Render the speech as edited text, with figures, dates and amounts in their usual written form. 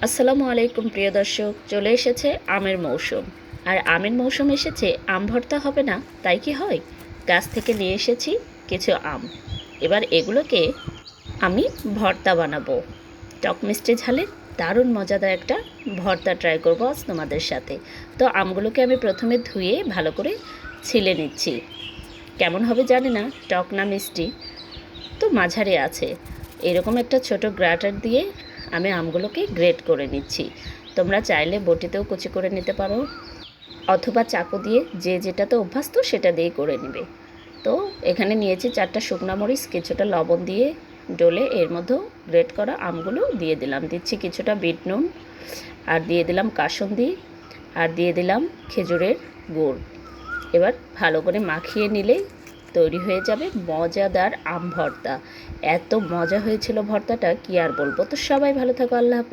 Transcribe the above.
আসসালামু আলাইকুম প্রিয় দর্শক, চলে এসেছে আমের মৌসুম। আর আমের মৌসুম এসেছে, আম ভর্তা হবে না তাই কি হয়? গাছ থেকে নিয়ে এসেছি কিছু আম। এবার এগুলোকে আমি ভর্তা বানাবো। টক মিষ্টি ঝালের দারুণ মজাদার একটা ভর্তা ট্রাই করবো আজ তোমাদের সাথে। তো আমগুলোকে আমি প্রথমে ধুয়ে ভালো করে ছিলে নিচ্ছি। কেমন হবে জানি না, টক না মিষ্টি, তো মাঝারি আছে। এরকম একটা ছোট গ্রাটার দিয়ে আমি আমগুলোকে গ্রেট করে নিচ্ছি। তোমরা চাইলে বটিতেও কুচি করে নিতে পারো, অথবা চাকু দিয়ে যে যেটাতে অভ্যস্ত সেটা দিয়ে করে নেবে। তো এখানে নিয়েছি 4টা শুকনো মরিচ, কিছুটা লবণ দিয়ে ডলে এর মধ্যেও গ্রেট করা আমগুলো দিয়ে দিলাম। দিচ্ছি কিছুটা বিট নুন, আর দিয়ে দিলাম কাসুন্দি, আর দিয়ে দিলাম খেজুরের গুড়। এবার ভালো করে মাখিয়ে নিলেই তৈরি হয়ে যাবে মজাদার আম ভর্তা। এত মজা হয়েছিল ভর্তাটা, কি আর বলবো। তো সবাই ভালো থাকো, আল্লাহ হাফেজ।